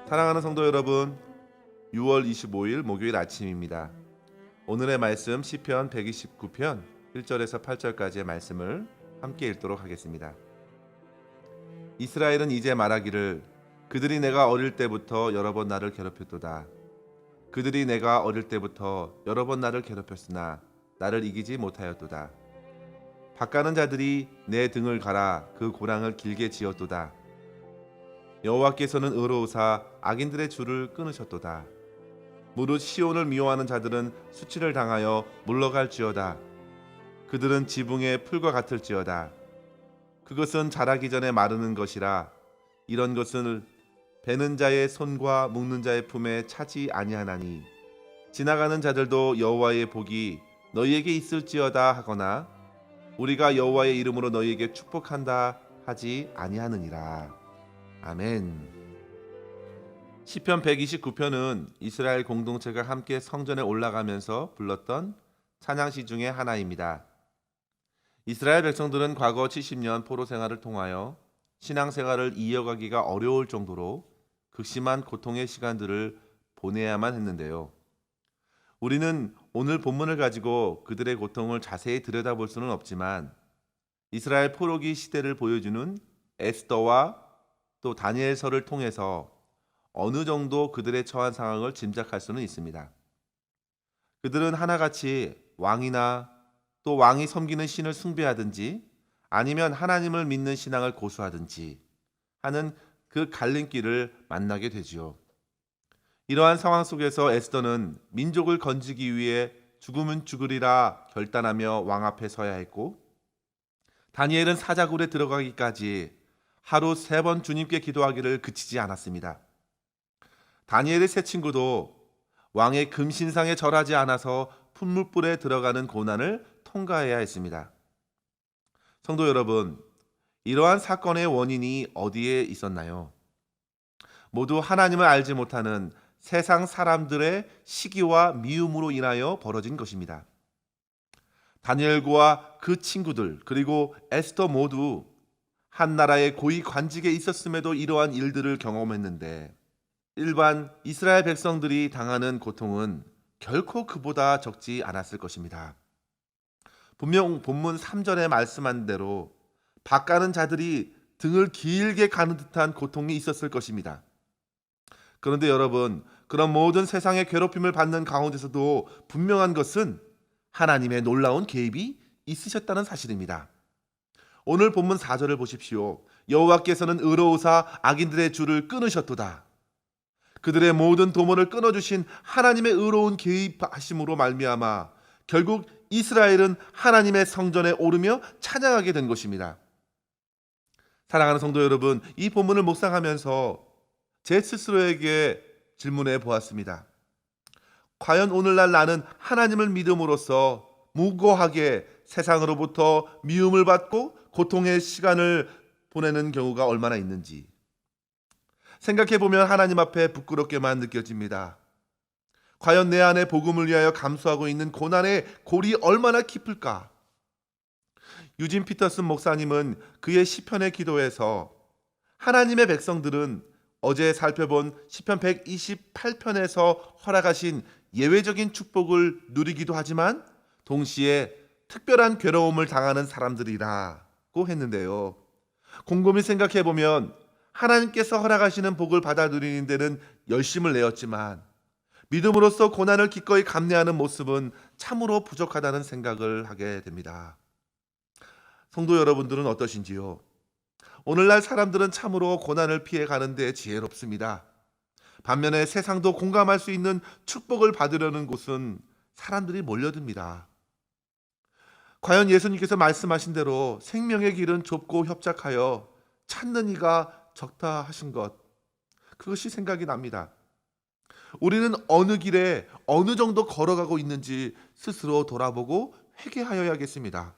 사랑하는 성도 여러분, 6월 25일 목요일 아침입니다. 오늘의 말씀 시편 129편 1절에서 8절까지의 말씀을 함께 읽도록 하겠습니다. 이스라엘은 이제 말하기를 그들이 내가 어릴 때부터 여러 번 나를 괴롭혔도다. 그들이 내가 어릴 때부터 여러 번 나를 괴롭혔으나 나를 이기지 못하였도다. 밭가는 자들이 내 등을 갈아 그 고랑을 길게 지었도다. 여호와께서는 의로우사 악인들의 줄을 끊으셨도다. 무릇 시온을 미워하는 자들은 수치를 당하여 물러갈지어다. 그들은 지붕의 풀과 같을지어다. 그것은 자라기 전에 마르는 것이라. 이런 것을 베는 자의 손과 묶는 자의 품에 차지 아니하나니 지나가는 자들도 여호와의 복이 너희에게 있을지어다 하거나 우리가 여호와의 이름으로 너희에게 축복한다 하지 아니하느니라. 아멘. 시편 129편은 이스라엘 공동체가 함께 성전에 올라가면서 불렀던 찬양시 중에 하나입니다. 이스라엘 백성들은 과거 70년 포로 생활을 통하여 신앙생활을 이어가기가 어려울 정도로 극심한 고통의 시간들을 보내야만 했는데요. 우리는 오늘 본문을 가지고 그들의 고통을 자세히 들여다볼 수는 없지만 이스라엘 포로기 시대를 보여주는 에스더와 또 다니엘서를 통해서 어느 정도 그들의 처한 상황을 짐작할 수는 있습니다. 그들은 하나같이 왕이나 또 왕이 섬기는 신을 숭배하든지 아니면 하나님을 믿는 신앙을 고수하든지 하는 그 갈림길을 만나게 되지요. 이러한 상황 속에서 에스더는 민족을 건지기 위해 죽으면 죽으리라 결단하며 왕 앞에 서야 했고, 다니엘은 사자굴에 들어가기까지 하루 3번 주님께 기도하기를 그치지 않았습니다. 다니엘의 세 친구도 왕의 금신상에 절하지 않아서 풀무불에 들어가는 고난을 통과해야 했습니다. 성도 여러분, 이러한 사건의 원인이 어디에 있었나요? 모두 하나님을 알지 못하는 세상 사람들의 시기와 미움으로 인하여 벌어진 것입니다. 다니엘과 그 친구들 그리고 에스더 모두 한 나라의 고위 관직에 있었음에도 이러한 일들을 경험했는데 일반 이스라엘 백성들이 당하는 고통은 결코 그보다 적지 않았을 것입니다. 분명 본문 3절에 말씀한 대로 밭가는 자들이 등을 길게 가는 듯한 고통이 있었을 것입니다. 그런데 여러분, 그런 모든 세상의 괴롭힘을 받는 가운데서도 분명한 것은 하나님의 놀라운 개입이 있으셨다는 사실입니다. 오늘 본문 4절을 보십시오. 여호와께서는 의로우사 악인들의 줄을 끊으셨도다. 그들의 모든 도모를 끊어주신 하나님의 의로운 개입하심으로 말미암아 결국 이스라엘은 하나님의 성전에 오르며 찬양하게 된 것입니다. 사랑하는 성도 여러분, 이 본문을 묵상하면서 제 스스로에게 질문해 보았습니다. 과연 오늘날 나는 하나님을 믿음으로써 무고하게 세상으로부터 미움을 받고 고통의 시간을 보내는 경우가 얼마나 있는지 생각해보면 하나님 앞에 부끄럽게만 느껴집니다. 과연 내 안에 복음을 위하여 감수하고 있는 고난의 골이 얼마나 깊을까? 유진 피터슨 목사님은 그의 시편의 기도에서 하나님의 백성들은 어제 살펴본 시편 128편에서 허락하신 예외적인 축복을 누리기도 하지만 동시에 특별한 괴로움을 당하는 사람들이라고 했는데요. 곰곰이 생각해보면 하나님께서 허락하시는 복을 받아 누리는 데는 열심을 내었지만 믿음으로써 고난을 기꺼이 감내하는 모습은 참으로 부족하다는 생각을 하게 됩니다. 성도 여러분들은 어떠신지요? 오늘날 사람들은 참으로 고난을 피해 가는 데 지혜롭습니다. 반면에 세상도 공감할 수 있는 축복을 받으려는 곳은 사람들이 몰려듭니다. 과연 예수님께서 말씀하신 대로 생명의 길은 좁고 협착하여 찾는 이가 적다 하신 것, 그것이 생각이 납니다. 우리는 어느 길에 어느 정도 걸어가고 있는지 스스로 돌아보고 회개하여야겠습니다.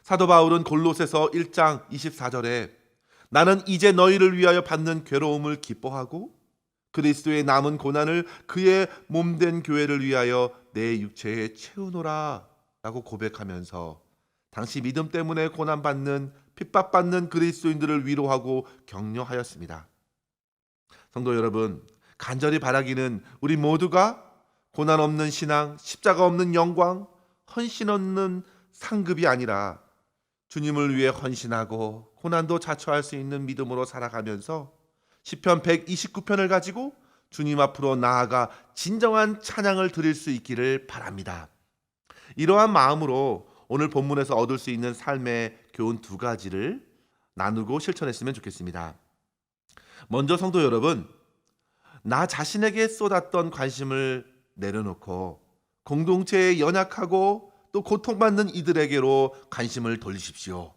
사도 바울은 골로새서 1장 24절에 나는 이제 너희를 위하여 받는 괴로움을 기뻐하고 그리스도의 남은 고난을 그의 몸된 교회를 위하여 내 육체에 채우노라 라고 고백하면서 당시 믿음 때문에 고난받는 핍박받는 그리스도인들을 위로하고 격려하였습니다. 성도 여러분, 간절히 바라기는 우리 모두가 고난 없는 신앙, 십자가 없는 영광, 헌신 없는 상급이 아니라 주님을 위해 헌신하고 고난도 자처할 수 있는 믿음으로 살아가면서 시편 129편을 가지고 주님 앞으로 나아가 진정한 찬양을 드릴 수 있기를 바랍니다. 이러한 마음으로 오늘 본문에서 얻을 수 있는 삶의 교훈 두 가지를 나누고 실천했으면 좋겠습니다. 먼저 성도 여러분, 나 자신에게 쏟았던 관심을 내려놓고 공동체에 연약하고 또 고통받는 이들에게로 관심을 돌리십시오.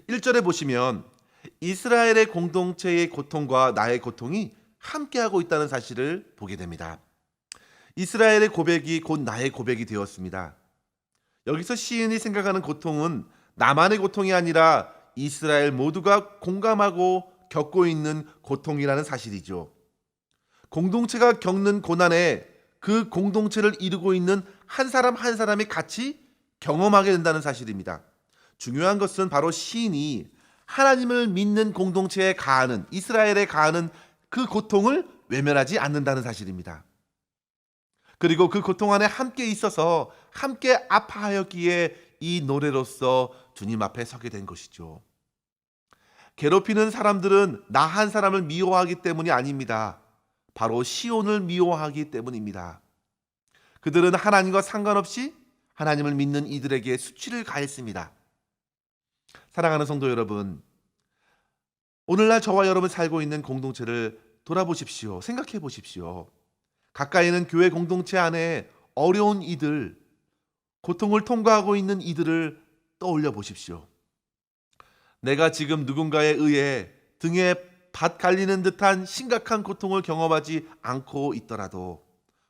1절에 보시면 이스라엘의 공동체의 고통과 나의 고통이 함께하고 있다는 사실을 보게 됩니다. 이스라엘의 고백이 곧 나의 고백이 되었습니다. 여기서 시인이 생각하는 고통은 나만의 고통이 아니라 이스라엘 모두가 공감하고 겪고 있는 고통이라는 사실이죠. 공동체가 겪는 고난에 그 공동체를 이루고 있는 한 사람 한 사람이 같이 경험하게 된다는 사실입니다. 중요한 것은 바로 시인이 하나님을 믿는 공동체에 가하는, 이스라엘에 가하는 그 고통을 외면하지 않는다는 사실입니다. 그리고 그 고통 안에 함께 있어서 함께 아파하였기에 이 노래로서 주님 앞에 서게 된 것이죠. 괴롭히는 사람들은 나 한 사람을 미워하기 때문이 아닙니다. 바로 시온을 미워하기 때문입니다. 그들은 하나님과 상관없이 하나님을 믿는 이들에게 수치를 가했습니다. 사랑하는 성도 여러분, 오늘날 저와 여러분 살고 있는 공동체를 돌아보십시오. 생각해 보십시오. 가까이 있는 교회 공동체 안에 어려운 이들, 고통을 통과하고 있는 이들을 떠올려 보십시오. 내가 지금 누군가에 의해 등에 밭 갈리는 듯한 심각한 고통을 경험하지 않고 있더라도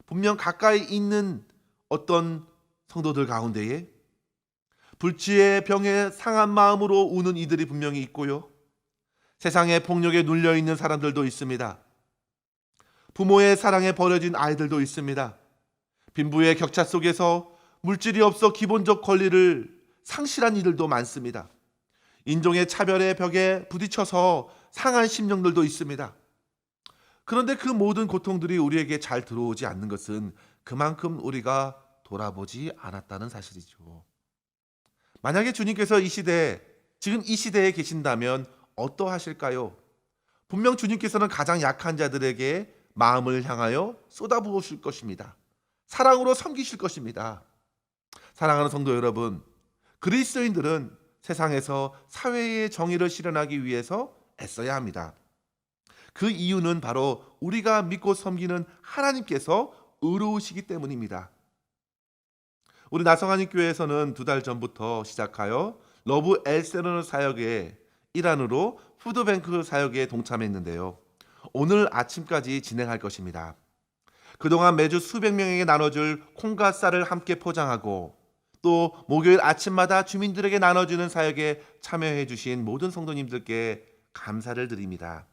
분명 가까이 있는 어떤 성도들 가운데에 불치의 병에 상한 마음으로 우는 이들이 분명히 있고요. 세상의 폭력에 눌려 있는 사람들도 있습니다. 부모의 사랑에 버려진 아이들도 있습니다. 빈부의 격차 속에서 물질이 없어 기본적 권리를 상실한 이들도 많습니다. 인종의 차별의 벽에 부딪혀서 상한 심령들도 있습니다. 그런데 그 모든 고통들이 우리에게 잘 들어오지 않는 것은 그만큼 우리가 돌아보지 않았다는 사실이죠. 만약에 주님께서 지금 이 시대에 계신다면 어떠하실까요? 분명 주님께서는 가장 약한 자들에게 마음을 향하여 쏟아부으실 것입니다. 사랑으로 섬기실 것입니다. 사랑하는 성도 여러분, 그리스도인들은 세상에서 사회의 정의를 실현하기 위해서 애써야 합니다. 그 이유는 바로 우리가 믿고 섬기는 하나님께서 의로우시기 때문입니다. 우리 나성하님 교회에서는 2달 전부터 시작하여 러브 엘세너너 사역의 일환으로 푸드뱅크 사역에 동참했는데요. 오늘 아침까지 진행할 것입니다. 그동안 매주 수백 명에게 나눠줄 콩과 쌀을 함께 포장하고 또 목요일 아침마다 주민들에게 나눠주는 사역에 참여해 주신 모든 성도님들께 감사를 드립니다.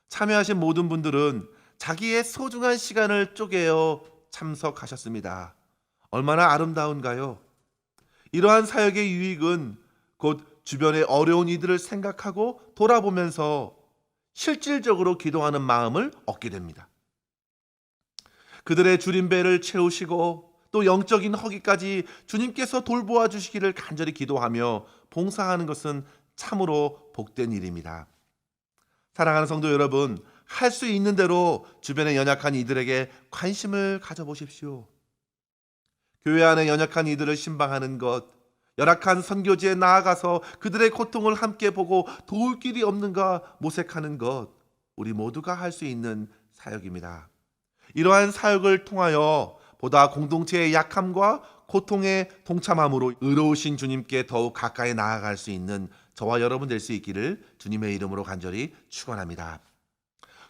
참여하신 모든 분들은 자기의 소중한 시간을 쪼개어 참석하셨습니다. 얼마나 아름다운가요? 이러한 사역의 유익은 곧 주변의 어려운 이들을 생각하고 돌아보면서 실질적으로 기도하는 마음을 얻게 됩니다. 그들의 주린 배를 채우시고 또 영적인 허기까지 주님께서 돌보아 주시기를 간절히 기도하며 봉사하는 것은 참으로 복된 일입니다. 사랑하는 성도 여러분, 할 수 있는 대로 주변의 연약한 이들에게 관심을 가져보십시오. 교회 안에 연약한 이들을 신방하는 것, 열악한 선교지에 나아가서 그들의 고통을 함께 보고 도울 길이 없는가 모색하는 것, 우리 모두가 할 수 있는 사역입니다. 이러한 사역을 통하여 보다 공동체의 약함과 고통에 동참함으로 의로우신 주님께 더욱 가까이 나아갈 수 있는 저와 여러분 될 수 있기를 주님의 이름으로 간절히 축원합니다.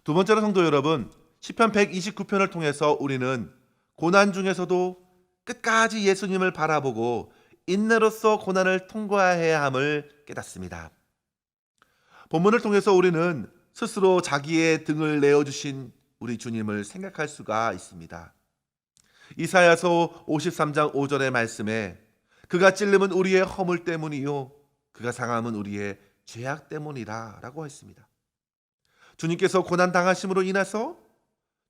두 번째로 성도 여러분, 시편 129편을 통해서 우리는 고난 중에서도 끝까지 예수님을 바라보고 인내로서 고난을 통과해야 함을 깨닫습니다. 본문을 통해서 우리는 스스로 자기의 등을 내어주신 우리 주님을 생각할 수가 있습니다. 이사야서 53장 5절의 말씀에 그가 찔림은 우리의 허물 때문이요 그가 상함은 우리의 죄악 때문이라 라고 했습니다. 주님께서 고난 당하심으로 인해서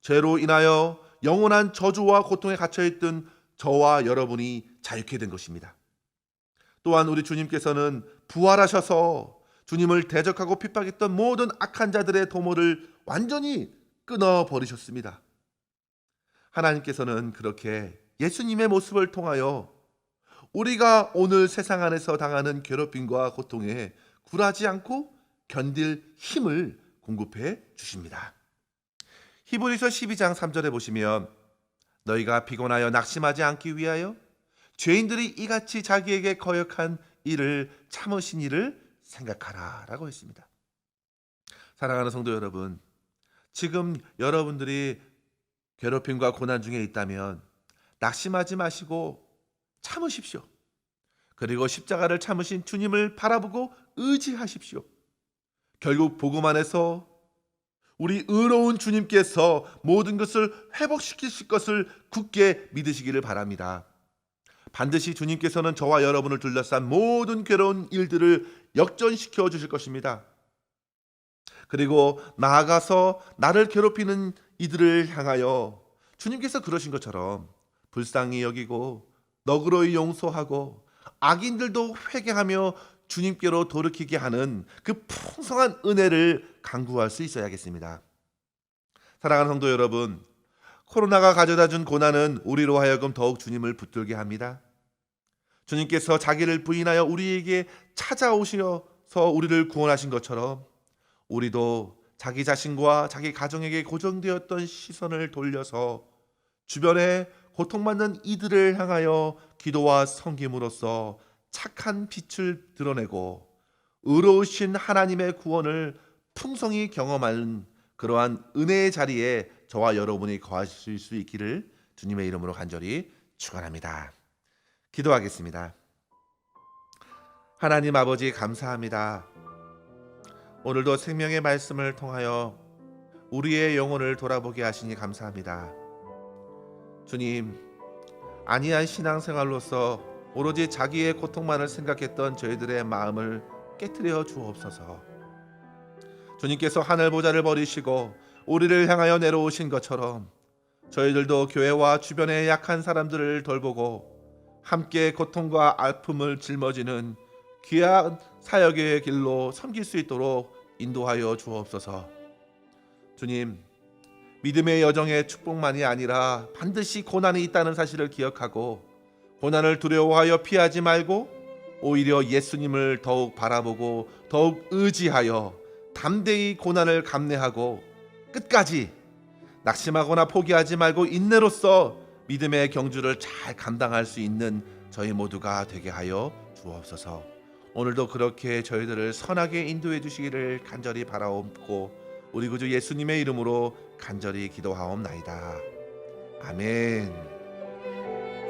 죄로 인하여 영원한 저주와 고통에 갇혀있던 저와 여러분이 자유케 된 것입니다. 또한 우리 주님께서는 부활하셔서 주님을 대적하고 핍박했던 모든 악한 자들의 도모를 완전히 끊어버리셨습니다. 하나님께서는 그렇게 예수님의 모습을 통하여 우리가 오늘 세상 안에서 당하는 괴롭힘과 고통에 굴하지 않고 견딜 힘을 공급해 주십니다. 히브리서 12장 3절에 보시면 너희가 피곤하여 낙심하지 않기 위하여 죄인들이 이같이 자기에게 거역한 일을 참으신 이를 생각하라 라고 했습니다. 사랑하는 성도 여러분, 지금 여러분들이 괴롭힘과 고난 중에 있다면 낙심하지 마시고 참으십시오. 그리고 십자가를 참으신 주님을 바라보고 의지하십시오. 결국 복음 안에서 우리 의로운 주님께서 모든 것을 회복시키실 것을 굳게 믿으시기를 바랍니다. 반드시 주님께서는 저와 여러분을 둘러싼 모든 괴로운 일들을 역전시켜 주실 것입니다. 그리고 나아가서 나를 괴롭히는 이들을 향하여 주님께서 그러신 것처럼 불쌍히 여기고 너그러이 용서하고 악인들도 회개하며 주님께로 돌이키게 하는 그 풍성한 은혜를 간구할 수 있어야겠습니다. 사랑하는 성도 여러분, 코로나가 가져다준 고난은 우리로 하여금 더욱 주님을 붙들게 합니다. 주님께서 자기를 부인하여 우리에게 찾아오셔서 우리를 구원하신 것처럼 우리도 자기 자신과 자기 가정에게 고정되었던 시선을 돌려서 주변에 고통받는 이들을 향하여 기도와 섬김으로써 착한 빛을 드러내고 의로우신 하나님의 구원을 풍성히 경험하는 그러한 은혜의 자리에 저와 여러분이 거하실 수 있기를 주님의 이름으로 간절히 축원합니다. 기도하겠습니다. 하나님 아버지 감사합니다. 오늘도 생명의 말씀을 통하여 우리의 영혼을 돌아보게 하시니 감사합니다. 주님, 안이한 신앙생활로서 오로지 자기의 고통만을 생각했던 저희들의 마음을 깨트려 주옵소서. 주님께서 하늘 보좌를 버리시고 우리를 향하여 내려오신 것처럼 저희들도 교회와 주변의 약한 사람들을 돌보고 함께 고통과 아픔을 짊어지는 귀한 사역의 길로 섬길 수 있도록 인도하여 주옵소서. 주님, 믿음의 여정의 축복만이 아니라 반드시 고난이 있다는 사실을 기억하고 고난을 두려워하여 피하지 말고 오히려 예수님을 더욱 바라보고 더욱 의지하여 담대히 고난을 감내하고 끝까지 낙심하거나 포기하지 말고 인내로써 믿음의 경주를 잘 감당할 수 있는 저희 모두가 되게 하여 주옵소서. 오늘도 그렇게 저희들을 선하게 인도해 주시기를 간절히 바라옵고 우리 구주 예수님의 이름으로 간절히 기도하옵나이다. 아멘.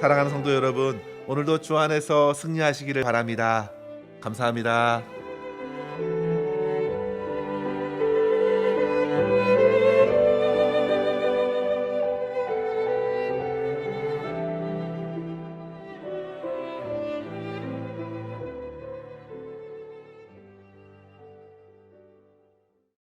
사랑하는 성도 여러분, 오늘도 주 안에서 승리하시기를 바랍니다. 감사합니다.